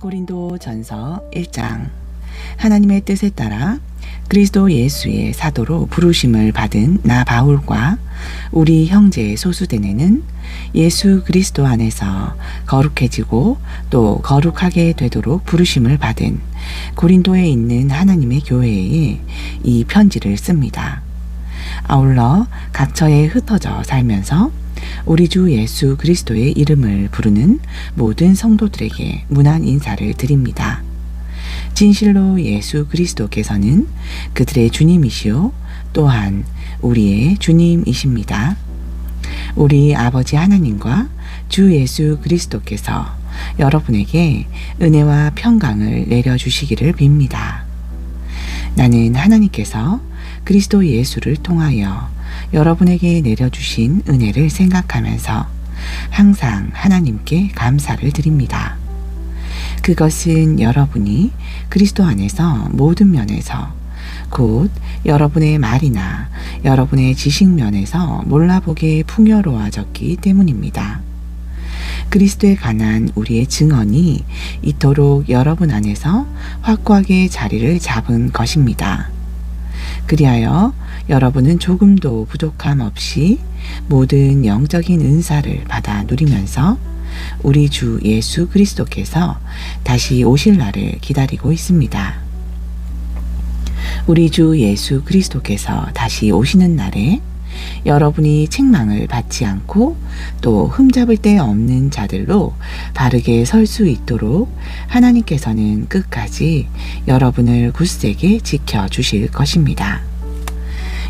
고린도전서 1장. 하나님의 뜻에 따라 그리스도 예수의 사도로 부르심을 받은 나 바울과 우리 형제 소수대네는 예수 그리스도 안에서 거룩해지고 또 거룩하게 되도록 부르심을 받은 고린도에 있는 하나님의 교회에 이 편지를 씁니다. 아울러 각처에 흩어져 살면서 우리 주 예수 그리스도의 이름을 부르는 모든 성도들에게 문안 인사를 드립니다. 진실로 예수 그리스도께서는 그들의 주님이시요 또한 우리의 주님이십니다. 우리 아버지 하나님과 주 예수 그리스도께서 여러분에게 은혜와 평강을 내려주시기를 빕니다. 나는 하나님께서 그리스도 예수를 통하여 여러분에게 내려주신 은혜를 생각하면서 항상 하나님께 감사를 드립니다. 그것은 여러분이 그리스도 안에서 모든 면에서 곧 여러분의 말이나 여러분의 지식 면에서 몰라보게 풍요로워졌기 때문입니다. 그리스도에 관한 우리의 증언이 이토록 여러분 안에서 확고하게 자리를 잡은 것입니다. 그리하여 여러분은 조금도 부족함 없이 모든 영적인 은사를 받아 누리면서 우리 주 예수 그리스도께서 다시 오실 날을 기다리고 있습니다. 우리 주 예수 그리스도께서 다시 오시는 날에 여러분이 책망을 받지 않고 또 흠잡을 데 없는 자들로 바르게 설 수 있도록 하나님께서는 끝까지 여러분을 굳세게 지켜주실 것입니다.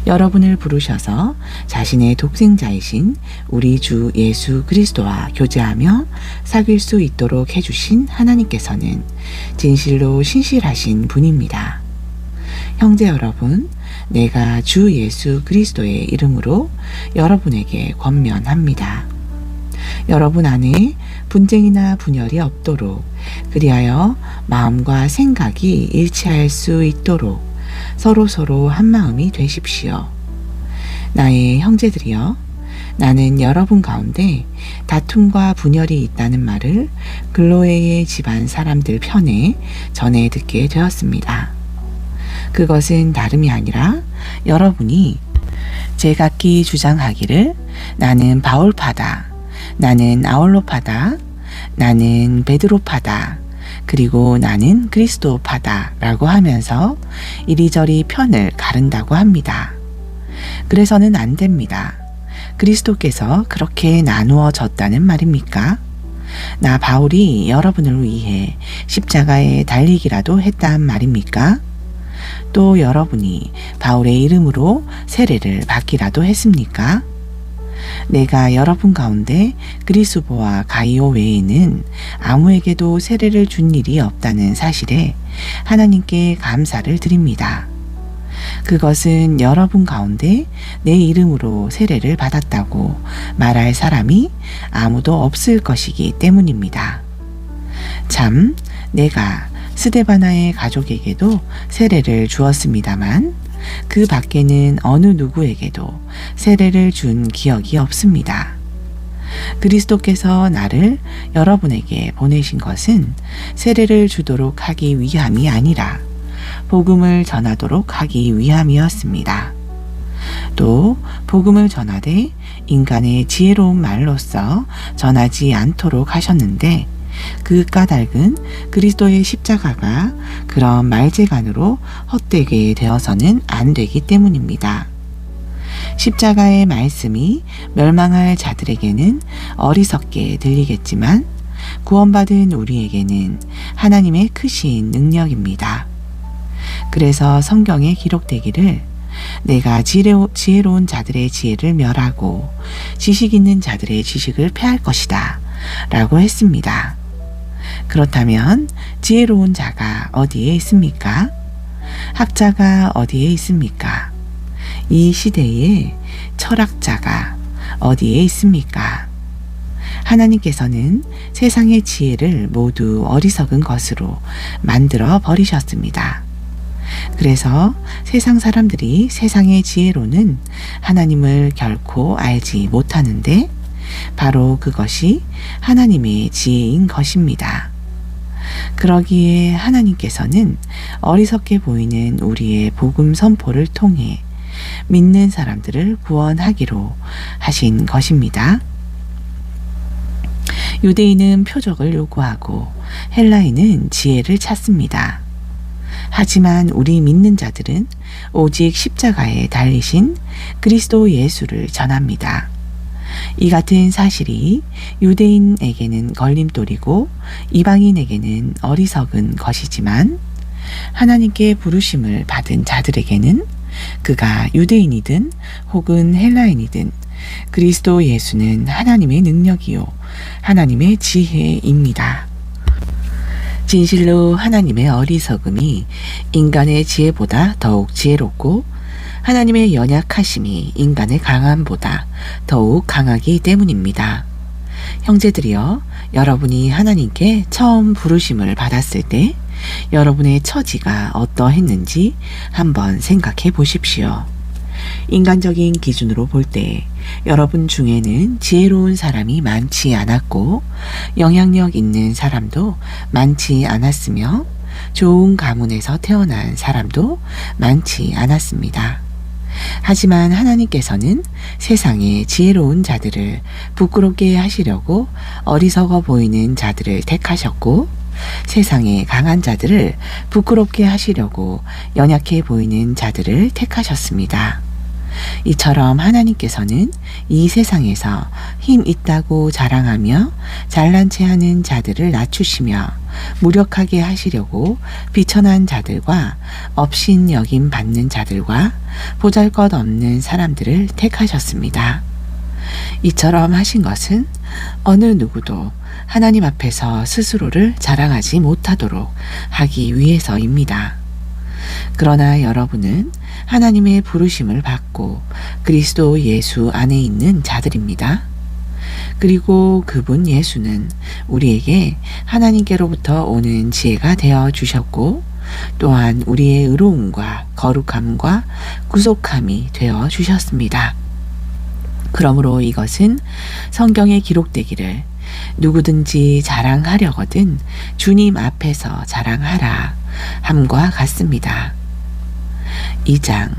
여러분을 부르셔서 자신의 독생자이신 우리 주 예수 그리스도와 교제하며 사귈 수 있도록 해주신 하나님께서는 진실로 신실하신 분입니다. 형제 여러분, 내가 주 예수 그리스도의 이름으로 여러분에게 권면합니다. 여러분 안에 분쟁이나 분열이 없도록 그리하여 마음과 생각이 일치할 수 있도록 서로 한마음이 되십시오. 나의 형제들이여, 나는 여러분 가운데 다툼과 분열이 있다는 말을 글로에의 집안 사람들 편에 전해 듣게 되었습니다. 그것은 다름이 아니라 여러분이 제각기 주장하기를 나는 바울파다, 나는 아울로파다, 나는 베드로파다, 그리고 나는 그리스도파다 라고 하면서 이리저리 편을 가른다고 합니다. 그래서는 안 됩니다. 그리스도께서 그렇게 나누어졌다는 말입니까? 나 바울이 여러분을 위해 십자가에 달리기라도 했단 말입니까? 또 여러분이 바울의 이름으로 세례를 받기라도 했습니까? 내가 여러분 가운데 그리스보와 가이오 외에는 아무에게도 세례를 준 일이 없다는 사실에 하나님께 감사를 드립니다. 그것은 여러분 가운데 내 이름으로 세례를 받았다고 말할 사람이 아무도 없을 것이기 때문입니다. 참, 내가 스데바나의 가족에게도 세례를 주었습니다만 그 밖에는 어느 누구에게도 세례를 준 기억이 없습니다. 그리스도께서 나를 여러분에게 보내신 것은 세례를 주도록 하기 위함이 아니라 복음을 전하도록 하기 위함이었습니다. 또 복음을 전하되 인간의 지혜로운 말로써 전하지 않도록 하셨는데 그 까닭은 그리스도의 십자가가 그런 말재간으로 헛되게 되어서는 안 되기 때문입니다. 십자가의 말씀이 멸망할 자들에게는 어리석게 들리겠지만 구원받은 우리에게는 하나님의 크신 능력입니다. 그래서 성경에 기록되기를 내가 지혜로운 자들의 지혜를 멸하고 지식 있는 자들의 지식을 패할 것이다 라고 했습니다. 그렇다면 지혜로운 자가 어디에 있습니까? 학자가 어디에 있습니까? 이 시대에 철학자가 어디에 있습니까? 하나님께서는 세상의 지혜를 모두 어리석은 것으로 만들어 버리셨습니다. 그래서 세상 사람들이 세상의 지혜로는 하나님을 결코 알지 못하는데 바로 그것이 하나님의 지혜인 것입니다. 그러기에 하나님께서는 어리석게 보이는 우리의 복음 선포를 통해 믿는 사람들을 구원하기로 하신 것입니다. 유대인은 표적을 요구하고 헬라인은 지혜를 찾습니다. 하지만 우리 믿는 자들은 오직 십자가에 달리신 그리스도 예수를 전합니다. 이 같은 사실이 유대인에게는 걸림돌이고 이방인에게는 어리석은 것이지만 하나님께 부르심을 받은 자들에게는 그가 유대인이든 혹은 헬라인이든 그리스도 예수는 하나님의 능력이요 하나님의 지혜입니다. 진실로 하나님의 어리석음이 인간의 지혜보다 더욱 지혜롭고 하나님의 연약하심이 인간의 강함보다 더욱 강하기 때문입니다. 형제들이여, 여러분이 하나님께 처음 부르심을 받았을 때 여러분의 처지가 어떠했는지 한번 생각해 보십시오. 인간적인 기준으로 볼 때 여러분 중에는 지혜로운 사람이 많지 않았고 영향력 있는 사람도 많지 않았으며 좋은 가문에서 태어난 사람도 많지 않았습니다. 하지만 하나님께서는 세상의 지혜로운 자들을 부끄럽게 하시려고 어리석어 보이는 자들을 택하셨고 세상의 강한 자들을 부끄럽게 하시려고 연약해 보이는 자들을 택하셨습니다. 이처럼 하나님께서는 이 세상에서 힘 있다고 자랑하며 잘난 체 하는 자들을 낮추시며 무력하게 하시려고 비천한 자들과 업신여김 받는 자들과 보잘것없는 사람들을 택하셨습니다. 이처럼 하신 것은 어느 누구도 하나님 앞에서 스스로를 자랑하지 못하도록 하기 위해서입니다. 그러나 여러분은 하나님의 부르심을 받고 그리스도 예수 안에 있는 자들입니다. 그리고 그분 예수는 우리에게 하나님께로부터 오는 지혜가 되어 주셨고 또한 우리의 의로움과 거룩함과 구속함이 되어 주셨습니다. 그러므로 이것은 성경에 기록되기를 누구든지 자랑하려거든 주님 앞에서 자랑하라 함과 같습니다. 2장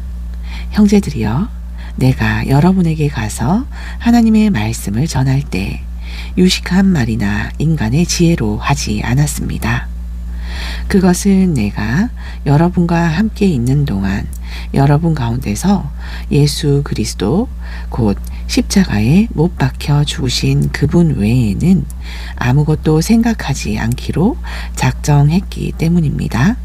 형제들이여, 내가 여러분에게 가서 하나님의 말씀을 전할 때 유식한 말이나 인간의 지혜로 하지 않았습니다. 그것은 내가 여러분과 함께 있는 동안 여러분 가운데서 예수 그리스도 곧 십자가에 못 박혀 죽으신 그분 외에는 아무것도 생각하지 않기로 작정했기 때문입니다.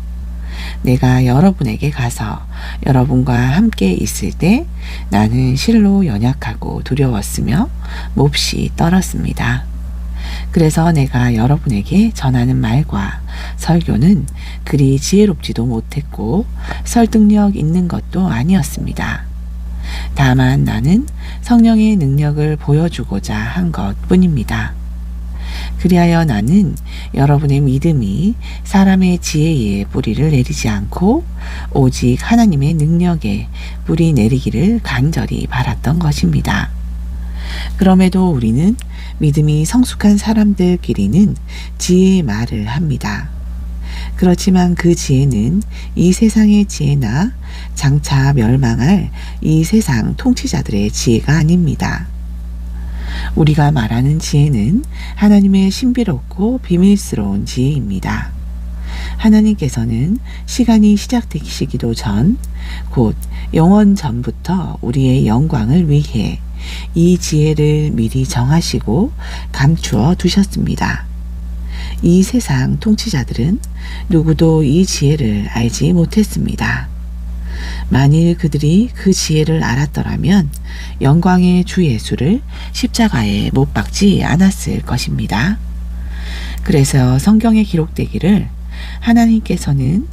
내가 여러분에게 가서 여러분과 함께 있을 때 나는 실로 연약하고 두려웠으며 몹시 떨었습니다. 그래서 내가 여러분에게 전하는 말과 설교는 그리 지혜롭지도 못했고 설득력 있는 것도 아니었습니다. 다만 나는 성령의 능력을 보여주고자 한 것뿐입니다. 그리하여 나는 여러분의 믿음이 사람의 지혜에 뿌리를 내리지 않고 오직 하나님의 능력에 뿌리 내리기를 간절히 바랐던 것입니다. 그럼에도 우리는 믿음이 성숙한 사람들끼리는 지혜의 말을 합니다. 그렇지만 그 지혜는 이 세상의 지혜나 장차 멸망할 이 세상 통치자들의 지혜가 아닙니다. 우리가 말하는 지혜는 하나님의 신비롭고 비밀스러운 지혜입니다. 하나님께서는 시간이 시작되시기도 전, 곧 영원 전부터 우리의 영광을 위해 이 지혜를 미리 정하시고 감추어 두셨습니다. 이 세상 통치자들은 누구도 이 지혜를 알지 못했습니다. 만일 그들이 그 지혜를 알았더라면 영광의 주 예수를 십자가에 못 박지 않았을 것입니다. 그래서 성경에 기록되기를 하나님께서는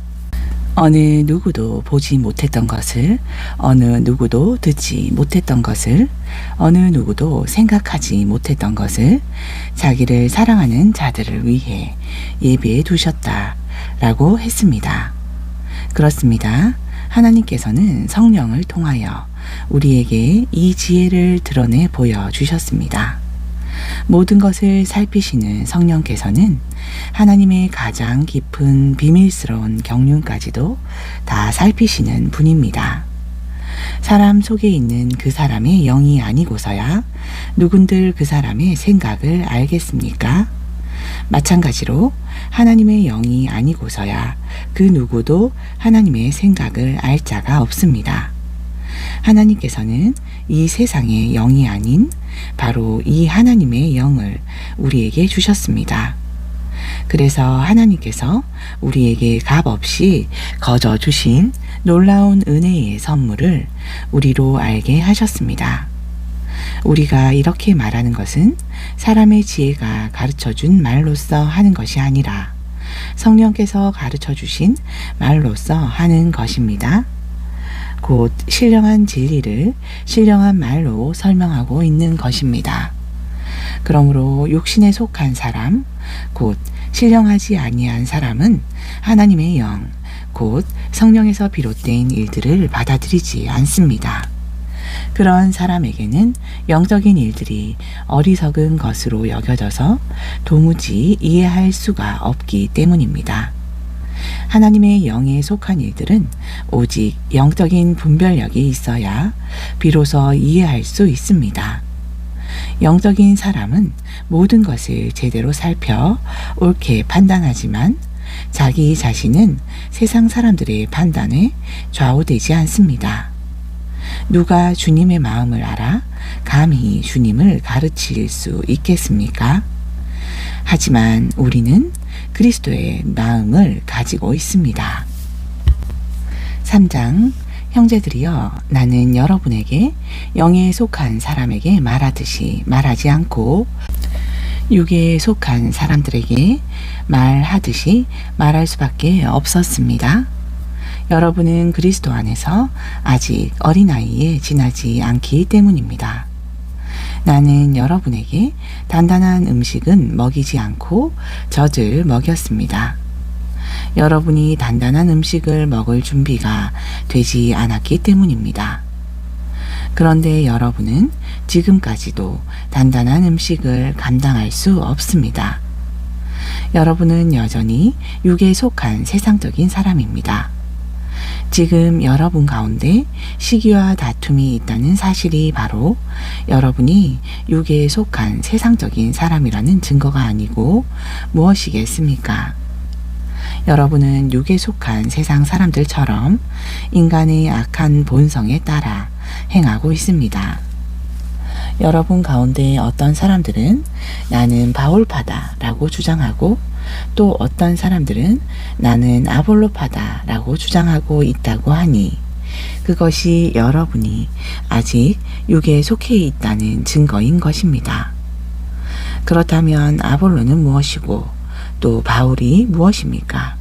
어느 누구도 보지 못했던 것을, 어느 누구도 듣지 못했던 것을, 어느 누구도 생각하지 못했던 것을 자기를 사랑하는 자들을 위해 예비해 두셨다라고 했습니다. 그렇습니다. 하나님께서는 성령을 통하여 우리에게 이 지혜를 드러내 보여주셨습니다. 모든 것을 살피시는 성령께서는 하나님의 가장 깊은 비밀스러운 경륜까지도 다 살피시는 분입니다. 사람 속에 있는 그 사람의 영이 아니고서야 누군들 그 사람의 생각을 알겠습니까? 마찬가지로 하나님의 영이 아니고서야 그 누구도 하나님의 생각을 알 자가 없습니다. 하나님께서는 이 세상의 영이 아닌 바로 이 하나님의 영을 우리에게 주셨습니다. 그래서 하나님께서 우리에게 값없이 거저 주신 놀라운 은혜의 선물을 우리로 알게 하셨습니다. 우리가 이렇게 말하는 것은 사람의 지혜가 가르쳐준 말로써 하는 것이 아니라 성령께서 가르쳐주신 말로써 하는 것입니다. 곧 신령한 진리를 신령한 말로 설명하고 있는 것입니다. 그러므로 육신에 속한 사람, 곧 신령하지 아니한 사람은 하나님의 영, 곧 성령에서 비롯된 일들을 받아들이지 않습니다. 그런 사람에게는 영적인 일들이 어리석은 것으로 여겨져서 도무지 이해할 수가 없기 때문입니다. 하나님의 영에 속한 일들은 오직 영적인 분별력이 있어야 비로소 이해할 수 있습니다. 영적인 사람은 모든 것을 제대로 살펴 옳게 판단하지만 자기 자신은 세상 사람들의 판단에 좌우되지 않습니다. 누가 주님의 마음을 알아 감히 주님을 가르칠 수 있겠습니까? 하지만 우리는 그리스도의 마음을 가지고 있습니다. 3장 형제들이여 나는 여러분에게 영에 속한 사람에게 말하듯이 말하지 않고 육에 속한 사람들에게 말하듯이 말할 수밖에 없었습니다. 여러분은 그리스도 안에서 아직 어린아이에 지나지 않기 때문입니다. 나는 여러분에게 단단한 음식은 먹이지 않고 젖을 먹였습니다. 여러분이 단단한 음식을 먹을 준비가 되지 않았기 때문입니다. 그런데 여러분은 지금까지도 단단한 음식을 감당할 수 없습니다. 여러분은 여전히 육에 속한 세상적인 사람입니다. 지금 여러분 가운데 시기와 다툼이 있다는 사실이 바로 여러분이 육에 속한 세상적인 사람이라는 증거가 아니고 무엇이겠습니까? 여러분은 육에 속한 세상 사람들처럼 인간의 악한 본성에 따라 행하고 있습니다. 여러분 가운데 어떤 사람들은 나는 바울파다 라고 주장하고 또 어떤 사람들은 나는 아볼로파다 라고 주장하고 있다고 하니 그것이 여러분이 아직 육에 속해 있다는 증거인 것입니다. 그렇다면 아볼로는 무엇이고 또 바울이 무엇입니까?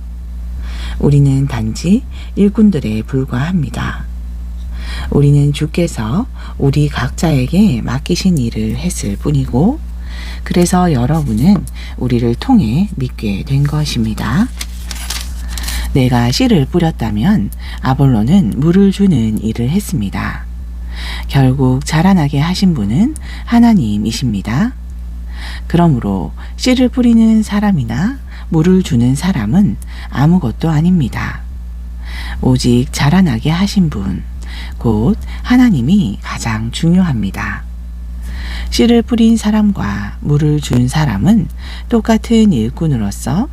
우리는 단지 일꾼들에 불과합니다. 우리는 주께서 우리 각자에게 맡기신 일을 했을 뿐이고 그래서 여러분은 우리를 통해 믿게 된 것입니다. 내가 씨를 뿌렸다면 아볼로는 물을 주는 일을 했습니다. 결국 자라나게 하신 분은 하나님이십니다. 그러므로 씨를 뿌리는 사람이나 물을 주는 사람은 아무것도 아닙니다. 오직 자라나게 하신 분, 곧 하나님이 가장 중요합니다. 씨를 뿌린 사람과 물을 준 사람은 똑같은 일꾼으로서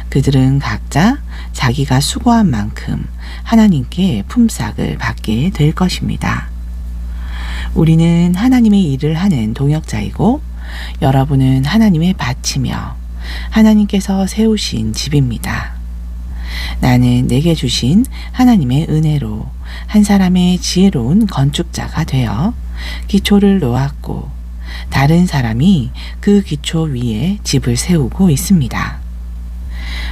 그들은 각자 자기가 수고한 만큼 하나님께 품삯을 받게 될 것입니다. 우리는 하나님의 일을 하는 동역자이고 여러분은 하나님의 밭이며 하나님께서 세우신 집입니다. 나는 내게 주신 하나님의 은혜로 한 사람의 지혜로운 건축자가 되어 기초를 놓았고 다른 사람이 그 기초 위에 집을 세우고 있습니다.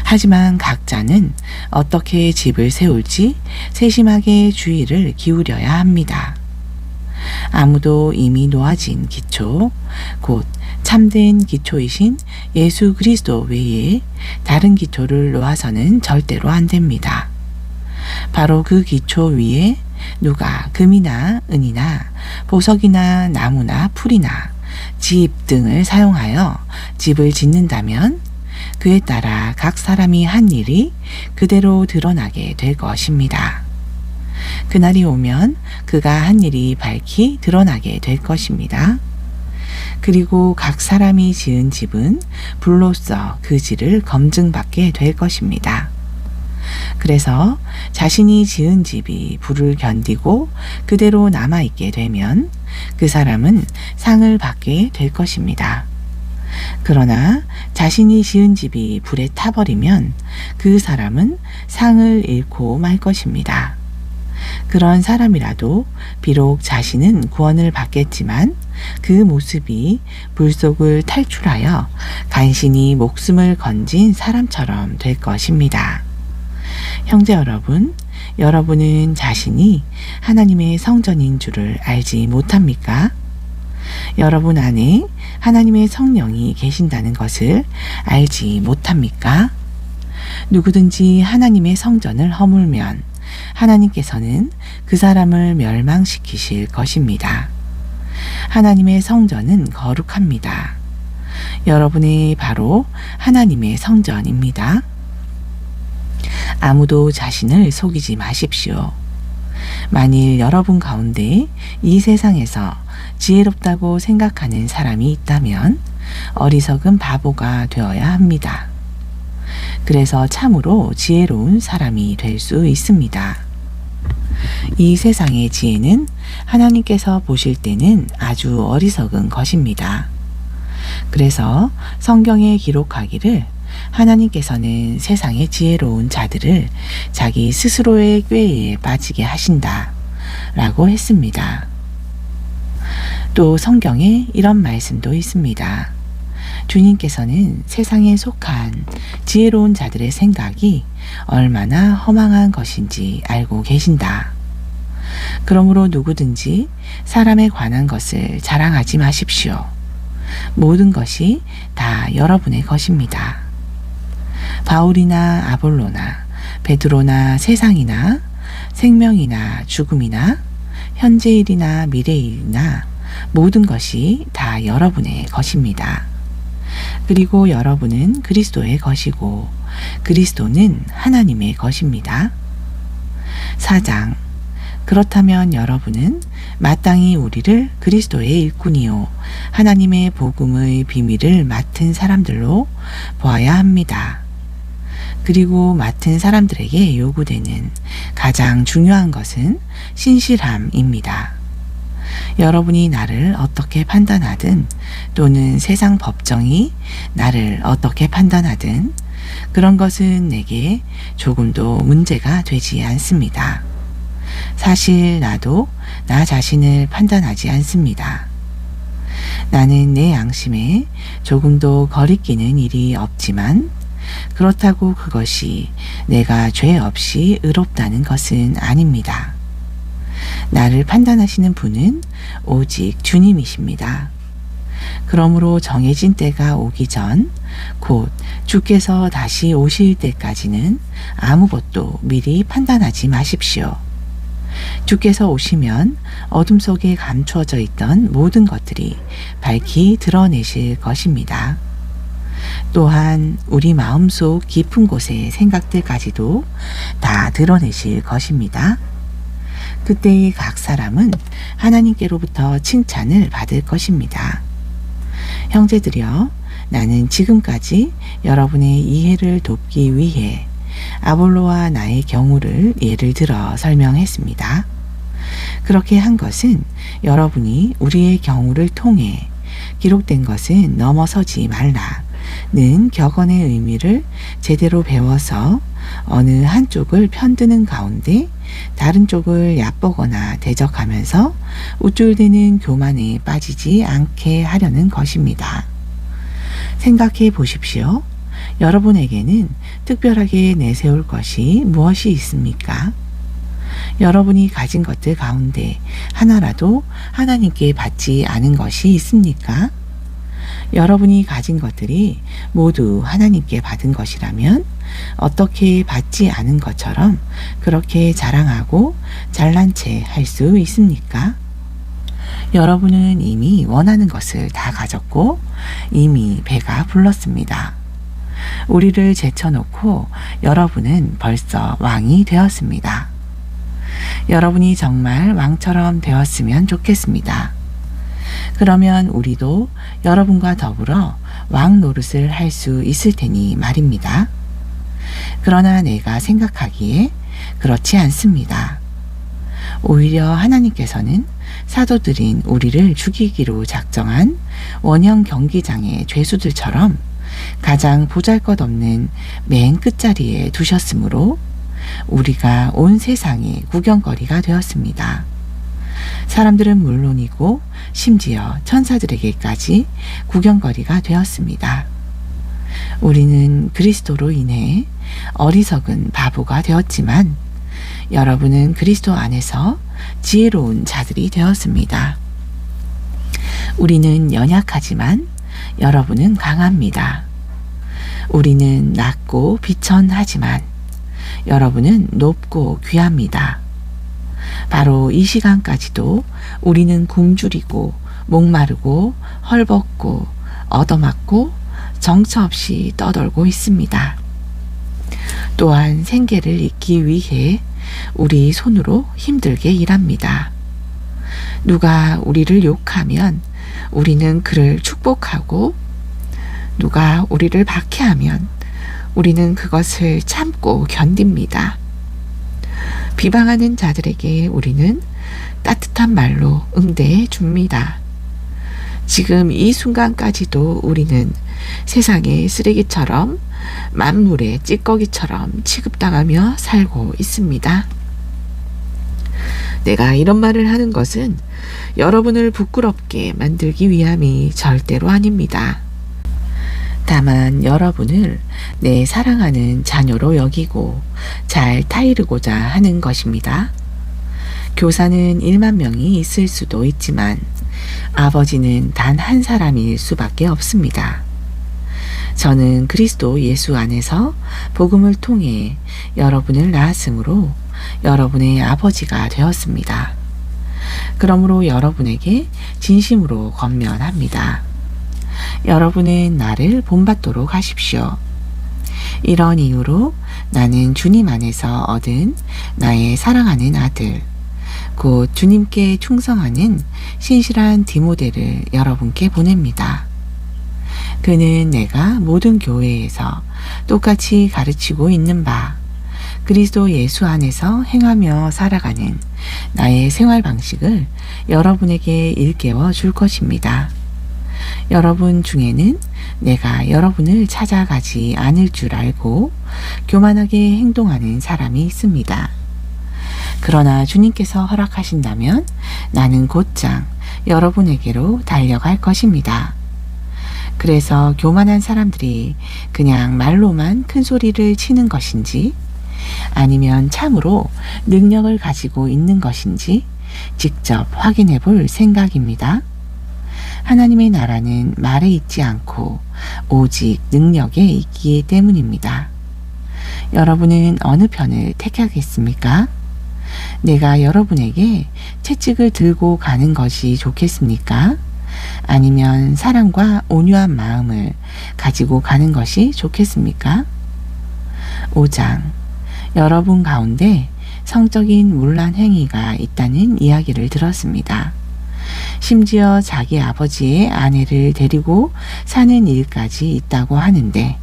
하지만 각자는 어떻게 집을 세울지 세심하게 주의를 기울여야 합니다. 아무도 이미 놓아진 기초, 곧 참된 기초이신 예수 그리스도 외에 다른 기초를 놓아서는 절대로 안 됩니다. 바로 그 기초 위에 누가 금이나 은이나 보석이나 나무나 풀이나 집 등을 사용하여 집을 짓는다면 그에 따라 각 사람이 한 일이 그대로 드러나게 될 것입니다. 그날이 오면 그가 한 일이 밝히 드러나게 될 것입니다. 그리고 각 사람이 지은 집은 불로써 그 질을 검증받게 될 것입니다. 그래서 자신이 지은 집이 불을 견디고 그대로 남아있게 되면 그 사람은 상을 받게 될 것입니다. 그러나 자신이 지은 집이 불에 타버리면 그 사람은 상을 잃고 말 것입니다. 그런 사람이라도 비록 자신은 구원을 받겠지만 그 모습이 불 속을 탈출하여 간신히 목숨을 건진 사람처럼 될 것입니다. 형제 여러분, 여러분은 자신이 하나님의 성전인 줄을 알지 못합니까? 여러분 안에 하나님의 성령이 계신다는 것을 알지 못합니까? 누구든지 하나님의 성전을 허물면 하나님께서는 그 사람을 멸망시키실 것입니다. 하나님의 성전은 거룩합니다. 여러분이 바로 하나님의 성전입니다. 아무도 자신을 속이지 마십시오. 만일 여러분 가운데 이 세상에서 지혜롭다고 생각하는 사람이 있다면 어리석은 바보가 되어야 합니다. 그래서 참으로 지혜로운 사람이 될 수 있습니다. 이 세상의 지혜는 하나님께서 보실 때는 아주 어리석은 것입니다. 그래서 성경에 기록하기를 하나님께서는 세상의 지혜로운 자들을 자기 스스로의 꾀에 빠지게 하신다 라고 했습니다. 또 성경에 이런 말씀도 있습니다. 주님께서는 세상에 속한 지혜로운 자들의 생각이 얼마나 허망한 것인지 알고 계신다. 그러므로 누구든지 사람에 관한 것을 자랑하지 마십시오. 모든 것이 다 여러분의 것입니다. 바울이나 아볼로나 베드로나 세상이나 생명이나 죽음이나 현재일이나 미래일이나 모든 것이 다 여러분의 것입니다. 그리고 여러분은 그리스도의 것이고 그리스도는 하나님의 것입니다. 4장. 그렇다면 여러분은 마땅히 우리를 그리스도의 일꾼이요 하나님의 복음의 비밀을 맡은 사람들로 보아야 합니다. 그리고 맡은 사람들에게 요구되는 가장 중요한 것은 신실함입니다. 여러분이 나를 어떻게 판단하든 또는 세상 법정이 나를 어떻게 판단하든 그런 것은 내게 조금도 문제가 되지 않습니다. 사실 나도 나 자신을 판단하지 않습니다. 나는 내 양심에 조금도 거리끼는 일이 없지만 그렇다고 그것이 내가 죄 없이 의롭다는 것은 아닙니다. 나를 판단하시는 분은 오직 주님이십니다. 그러므로 정해진 때가 오기 전, 곧 주께서 다시 오실 때까지는 아무것도 미리 판단하지 마십시오. 주께서 오시면 어둠 속에 감추어져 있던 모든 것들이 밝히 드러내실 것입니다. 또한 우리 마음속 깊은 곳의 생각들까지도 다 드러내실 것입니다. 그때의 각 사람은 하나님께로부터 칭찬을 받을 것입니다. 형제들이여, 나는 지금까지 여러분의 이해를 돕기 위해 아볼로와 나의 경우를 예를 들어 설명했습니다. 그렇게 한 것은 여러분이 우리의 경우를 통해 기록된 것은 넘어서지 말라는 격언의 의미를 제대로 배워서 어느 한쪽을 편드는 가운데 다른 쪽을 얕보거나 대적하면서 우쭐대는 교만에 빠지지 않게 하려는 것입니다. 생각해 보십시오. 여러분에게는 특별하게 내세울 것이 무엇이 있습니까? 여러분이 가진 것들 가운데 하나라도 하나님께 받지 않은 것이 있습니까? 여러분이 가진 것들이 모두 하나님께 받은 것이라면 어떻게 받지 않은 것처럼 그렇게 자랑하고 잘난 체 할 수 있습니까? 여러분은 이미 원하는 것을 다 가졌고 이미 배가 불렀습니다. 우리를 제쳐놓고 여러분은 벌써 왕이 되었습니다. 여러분이 정말 왕처럼 되었으면 좋겠습니다. 그러면 우리도 여러분과 더불어 왕 노릇을 할 수 있을 테니 말입니다. 그러나 내가 생각하기에 그렇지 않습니다. 오히려 하나님께서는 사도들인 우리를 죽이기로 작정한 원형 경기장의 죄수들처럼 가장 보잘것없는 맨 끝자리에 두셨으므로 우리가 온 세상의 구경거리가 되었습니다. 사람들은 물론이고 심지어 천사들에게까지 구경거리가 되었습니다. 우리는 그리스도로 인해 어리석은 바보가 되었지만 여러분은 그리스도 안에서 지혜로운 자들이 되었습니다. 우리는 연약하지만 여러분은 강합니다. 우리는 낮고 비천하지만 여러분은 높고 귀합니다. 바로 이 시간까지도 우리는 굶주리고 목마르고 헐벗고 얻어맞고 정처 없이 떠돌고 있습니다. 또한 생계를 잇기 위해 우리 손으로 힘들게 일합니다. 누가 우리를 욕하면 우리는 그를 축복하고 누가 우리를 박해하면 우리는 그것을 참고 견딥니다. 비방하는 자들에게 우리는 따뜻한 말로 응대해 줍니다. 지금 이 순간까지도 우리는 세상의 쓰레기처럼 만물의 찌꺼기처럼 취급당하며 살고 있습니다. 내가 이런 말을 하는 것은 여러분을 부끄럽게 만들기 위함이 절대로 아닙니다. 다만 여러분을 내 사랑하는 자녀로 여기고 잘 타이르고자 하는 것입니다. 교사는 1만 명이 있을 수도 있지만 아버지는 단 한 사람일 수밖에 없습니다. 저는 그리스도 예수 안에서 복음을 통해 여러분을 낳았으므로 여러분의 아버지가 되었습니다. 그러므로 여러분에게 진심으로 권면합니다. 여러분은 나를 본받도록 하십시오. 이런 이유로 나는 주님 안에서 얻은 나의 사랑하는 아들, 곧 주님께 충성하는 신실한 디모데를 여러분께 보냅니다. 그는 내가 모든 교회에서 똑같이 가르치고 있는 바 그리스도 예수 안에서 행하며 살아가는 나의 생활 방식을 여러분에게 일깨워 줄 것입니다. 여러분 중에는 내가 여러분을 찾아가지 않을 줄 알고 교만하게 행동하는 사람이 있습니다. 그러나 주님께서 허락하신다면 나는 곧장 여러분에게로 달려갈 것입니다. 그래서 교만한 사람들이 그냥 말로만 큰 소리를 치는 것인지 아니면 참으로 능력을 가지고 있는 것인지 직접 확인해 볼 생각입니다. 하나님의 나라는 말에 있지 않고 오직 능력에 있기 때문입니다. 여러분은 어느 편을 택하겠습니까? 내가 여러분에게 채찍을 들고 가는 것이 좋겠습니까? 아니면 사랑과 온유한 마음을 가지고 가는 것이 좋겠습니까? 5장. 여러분 가운데 성적인 문란 행위가 있다는 이야기를 들었습니다. 심지어 자기 아버지의 아내를 데리고 사는 일까지 있다고 하는데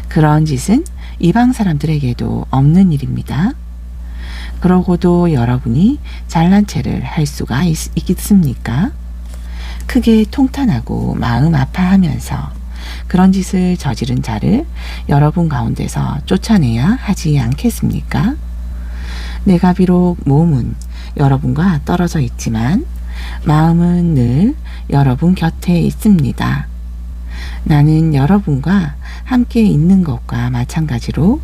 그런 짓은 이방 사람들에게도 없는 일입니다. 그러고도 여러분이 잘난 체를 할 수가 있습니까? 크게 통탄하고 마음 아파하면서 그런 짓을 저지른 자를 여러분 가운데서 쫓아내야 하지 않겠습니까? 내가 비록 몸은 여러분과 떨어져 있지만 마음은 늘 여러분 곁에 있습니다. 나는 여러분과 함께 있는 것과 마찬가지로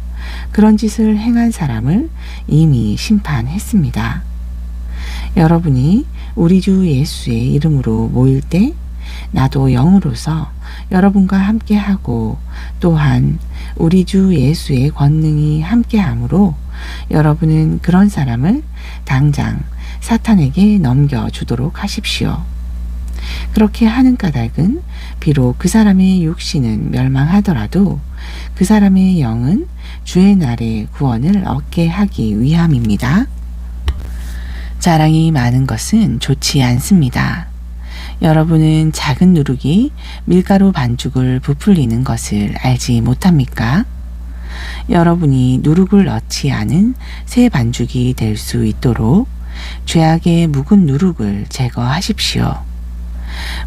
그런 짓을 행한 사람을 이미 심판했습니다. 여러분이 우리 주 예수의 이름으로 모일 때 나도 영으로서 여러분과 함께하고 또한 우리 주 예수의 권능이 함께하므로 여러분은 그런 사람을 당장 사탄에게 넘겨주도록 하십시오. 그렇게 하는 까닭은 비록 그 사람의 육신은 멸망하더라도 그 사람의 영은 주의 날에 구원을 얻게 하기 위함입니다. 자랑이 많은 것은 좋지 않습니다. 여러분은 작은 누룩이 밀가루 반죽을 부풀리는 것을 알지 못합니까? 여러분이 누룩을 넣지 않은 새 반죽이 될 수 있도록 죄악의 묵은 누룩을 제거하십시오.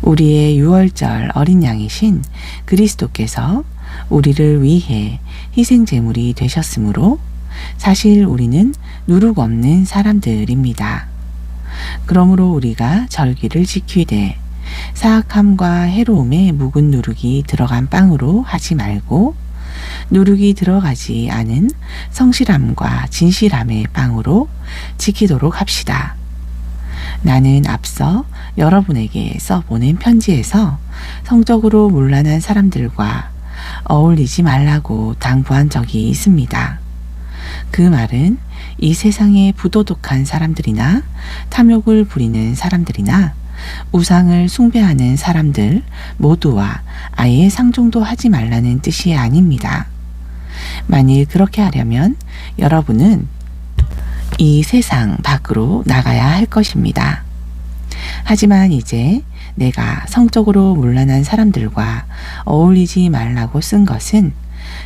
우리의 유월절 어린 양이신 그리스도께서 우리를 위해 희생제물이 되셨으므로 사실 우리는 누룩 없는 사람들입니다. 그러므로 우리가 절기를 지키되 사악함과 해로움에 묵은 누룩이 들어간 빵으로 하지 말고 누룩이 들어가지 않은 성실함과 진실함의 빵으로 지키도록 합시다. 나는 앞서 여러분에게 써보낸 편지에서 성적으로 문란한 사람들과 어울리지 말라고 당부한 적이 있습니다. 그 말은 이 세상의 부도덕한 사람들이나 탐욕을 부리는 사람들이나 우상을 숭배하는 사람들 모두와 아예 상종도 하지 말라는 뜻이 아닙니다. 만일 그렇게 하려면 여러분은 이 세상 밖으로 나가야 할 것입니다. 하지만 이제 내가 성적으로 문란한 사람들과 어울리지 말라고 쓴 것은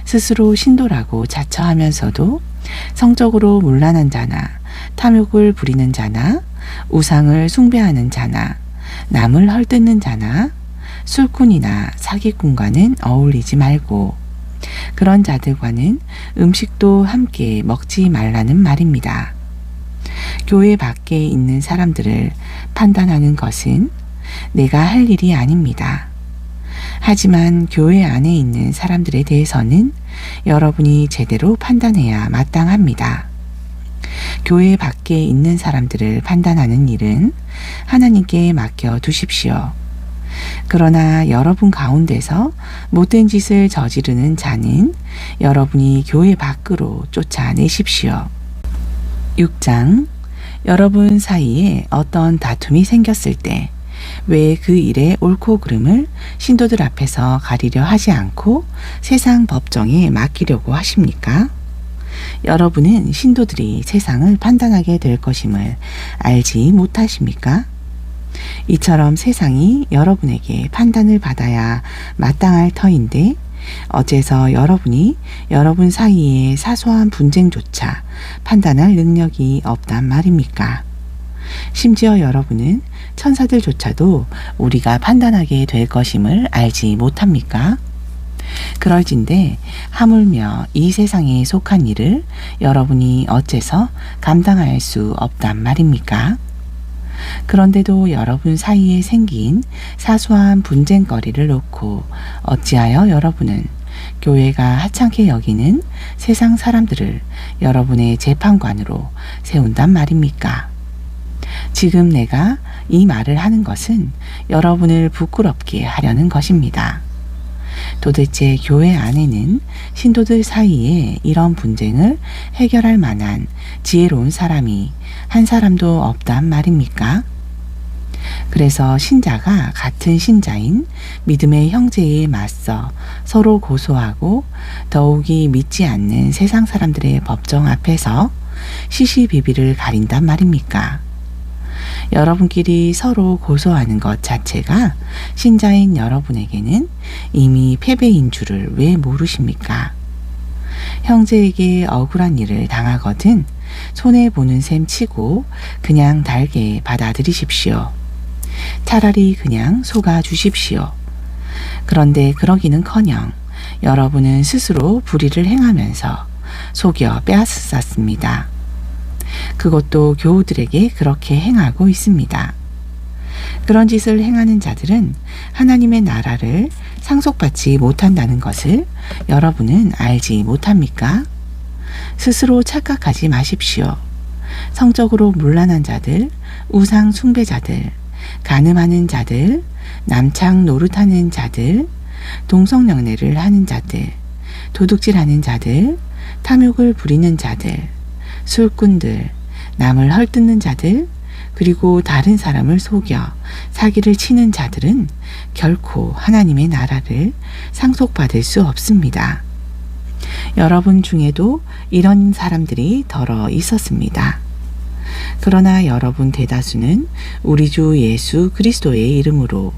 스스로 신도라고 자처하면서도 성적으로 문란한 자나 탐욕을 부리는 자나 우상을 숭배하는 자나 남을 헐뜯는 자나 술꾼이나 사기꾼과는 어울리지 말고 그런 자들과는 음식도 함께 먹지 말라는 말입니다. 교회 밖에 있는 사람들을 판단하는 것은 내가 할 일이 아닙니다. 하지만 교회 안에 있는 사람들에 대해서는 여러분이 제대로 판단해야 마땅합니다. 교회 밖에 있는 사람들을 판단하는 일은 하나님께 맡겨 두십시오. 그러나 여러분 가운데서 못된 짓을 저지르는 자는 여러분이 교회 밖으로 쫓아내십시오. 6장 여러분 사이에 어떤 다툼이 생겼을 때 왜 그 일의 옳고 그름을 신도들 앞에서 가리려 하지 않고 세상 법정에 맡기려고 하십니까? 여러분은 신도들이 세상을 판단하게 될 것임을 알지 못하십니까? 이처럼 세상이 여러분에게 판단을 받아야 마땅할 터인데 어째서 여러분이 여러분 사이의 사소한 분쟁조차 판단할 능력이 없단 말입니까? 심지어 여러분은 천사들조차도 우리가 판단하게 될 것임을 알지 못합니까? 그럴진데 하물며 이 세상에 속한 일을 여러분이 어째서 감당할 수 없단 말입니까? 그런데도 여러분 사이에 생긴 사소한 분쟁거리를 놓고 어찌하여 여러분은 교회가 하찮게 여기는 세상 사람들을 여러분의 재판관으로 세운단 말입니까? 지금 내가 이 말을 하는 것은 여러분을 부끄럽게 하려는 것입니다. 도대체 교회 안에는 신도들 사이에 이런 분쟁을 해결할 만한 지혜로운 사람이 한 사람도 없단 말입니까? 그래서 신자가 같은 신자인 믿음의 형제에 맞서 서로 고소하고 더욱이 믿지 않는 세상 사람들의 법정 앞에서 시시비비를 가린단 말입니까? 여러분끼리 서로 고소하는 것 자체가 신자인 여러분에게는 이미 패배인 줄을 왜 모르십니까? 형제에게 억울한 일을 당하거든 손해보는 셈 치고 그냥 달게 받아들이십시오. 차라리 그냥 속아 주십시오. 그런데 그러기는커녕 여러분은 스스로 불의를 행하면서 속여 빼앗았습니다. 그것도 교우들에게 그렇게 행하고 있습니다. 그런 짓을 행하는 자들은 하나님의 나라를 상속받지 못한다는 것을 여러분은 알지 못합니까? 스스로 착각하지 마십시오. 성적으로 문란한 자들, 우상 숭배자들, 간음하는 자들, 남창 노릇하는 자들, 동성연애를 하는 자들, 도둑질하는 자들, 탐욕을 부리는 자들, 술꾼들, 남을 헐뜯는 자들, 그리고 다른 사람을 속여 사기를 치는 자들은 결코 하나님의 나라를 상속받을 수 없습니다. 여러분 중에도 이런 사람들이 더러 있었습니다. 그러나 여러분 대다수는 우리 주 예수 그리스도의 이름으로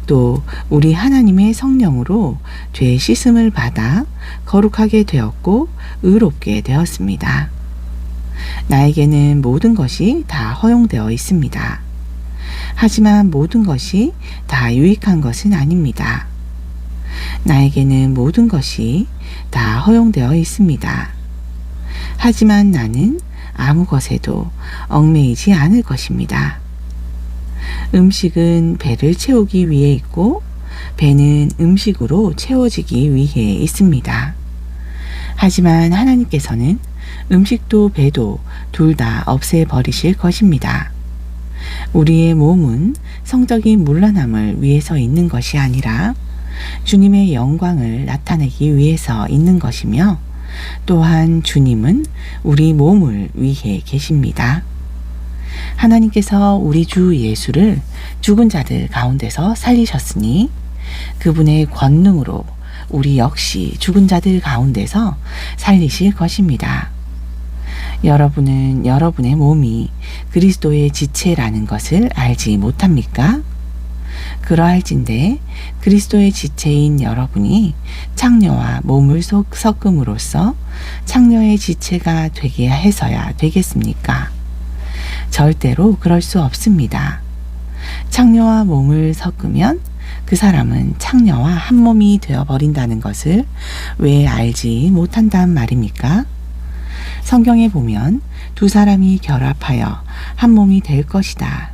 또 우리 하나님의 성령으로 죄 씻음을 받아 거룩하게 되었고 의롭게 되었습니다. 나에게는 모든 것이 다 허용되어 있습니다. 하지만 모든 것이 다 유익한 것은 아닙니다. 나에게는 모든 것이 다 허용되어 있습니다. 하지만 나는 아무 것에도 얽매이지 않을 것입니다. 음식은 배를 채우기 위해 있고 배는 음식으로 채워지기 위해 있습니다. 하지만 하나님께서는 음식도 배도 둘 다 없애버리실 것입니다. 우리의 몸은 성적인 문란함을 위해서 있는 것이 아니라 주님의 영광을 나타내기 위해서 있는 것이며 또한 주님은 우리 몸을 위해 계십니다. 하나님께서 우리 주 예수를 죽은 자들 가운데서 살리셨으니 그분의 권능으로 우리 역시 죽은 자들 가운데서 살리실 것입니다. 여러분은 여러분의 몸이 그리스도의 지체라는 것을 알지 못합니까? 그러할진대 그리스도의 지체인 여러분이 창녀와 몸을 섞음으로써 창녀의 지체가 되게 해서야 되겠습니까? 절대로 그럴 수 없습니다. 창녀와 몸을 섞으면 그 사람은 창녀와 한 몸이 되어버린다는 것을 왜 알지 못한단 말입니까? 성경에 보면 두 사람이 결합하여 한 몸이 될 것이다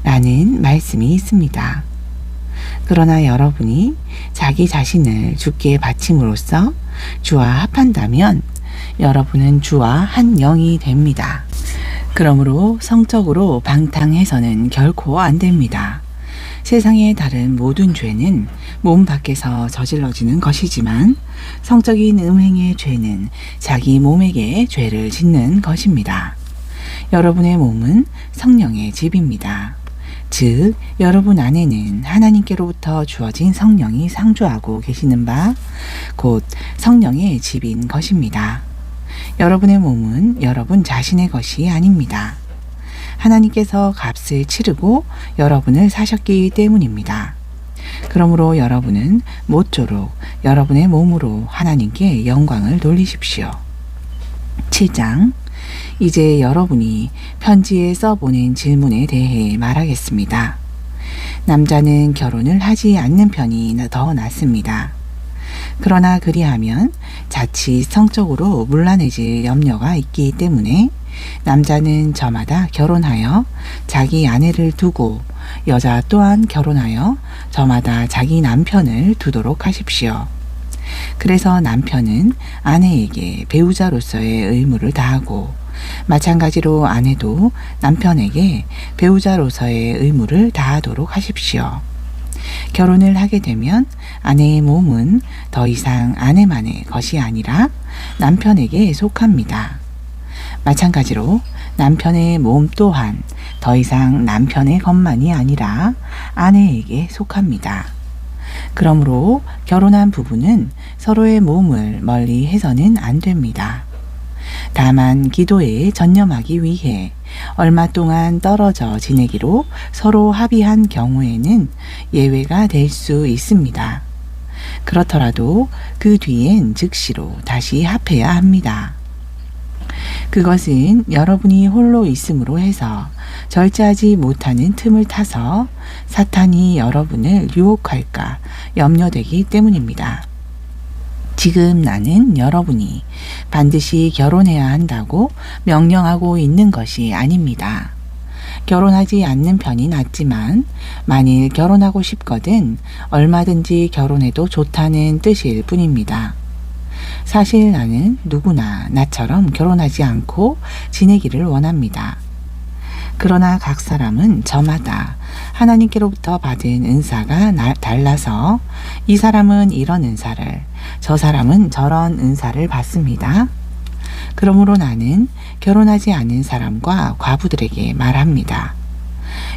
라는 말씀이 있습니다. 그러나 여러분이 자기 자신을 주께 바침으로써 주와 합한다면 여러분은 주와 한 영이 됩니다. 그러므로 성적으로 방탕해서는 결코 안 됩니다. 세상의 다른 모든 죄는 몸 밖에서 저질러지는 것이지만 성적인 음행의 죄는 자기 몸에게 죄를 짓는 것입니다. 여러분의 몸은 성령의 집입니다. 즉 여러분 안에는 하나님께로부터 주어진 성령이 상주하고 계시는 바 곧 성령의 집인 것입니다. 여러분의 몸은 여러분 자신의 것이 아닙니다. 하나님께서 값을 치르고 여러분을 사셨기 때문입니다. 그러므로 여러분은 모쪼록 여러분의 몸으로 하나님께 영광을 돌리십시오. 7장 이제 여러분이 편지에 써보낸 질문에 대해 말하겠습니다. 남자는 결혼을 하지 않는 편이 더 낫습니다. 그러나 그리하면 자칫 성적으로 문란해질 염려가 있기 때문에 남자는 저마다 결혼하여 자기 아내를 두고 여자 또한 결혼하여 저마다 자기 남편을 두도록 하십시오. 그래서 남편은 아내에게 배우자로서의 의무를 다하고 마찬가지로 아내도 남편에게 배우자로서의 의무를 다하도록 하십시오. 결혼을 하게 되면 아내의 몸은 더 이상 아내만의 것이 아니라 남편에게 속합니다. 마찬가지로 남편의 몸 또한 더 이상 남편의 것만이 아니라 아내에게 속합니다. 그러므로 결혼한 부부는 서로의 몸을 멀리 해서는 안 됩니다. 다만 기도에 전념하기 위해 얼마 동안 떨어져 지내기로 서로 합의한 경우에는 예외가 될 수 있습니다. 그렇더라도 그 뒤엔 즉시로 다시 합해야 합니다. 그것은 여러분이 홀로 있음으로 해서 절제하지 못하는 틈을 타서 사탄이 여러분을 유혹할까 염려되기 때문입니다. 지금 나는 여러분이 반드시 결혼해야 한다고 명령하고 있는 것이 아닙니다. 결혼하지 않는 편이 낫지만 만일 결혼하고 싶거든 얼마든지 결혼해도 좋다는 뜻일 뿐입니다. 사실 나는 누구나 나처럼 결혼하지 않고 지내기를 원합니다. 그러나 각 사람은 저마다 하나님께로부터 받은 은사가 달라서 이 사람은 이런 은사를, 저 사람은 저런 은사를 받습니다. 그러므로 나는 결혼하지 않은 사람과 과부들에게 말합니다.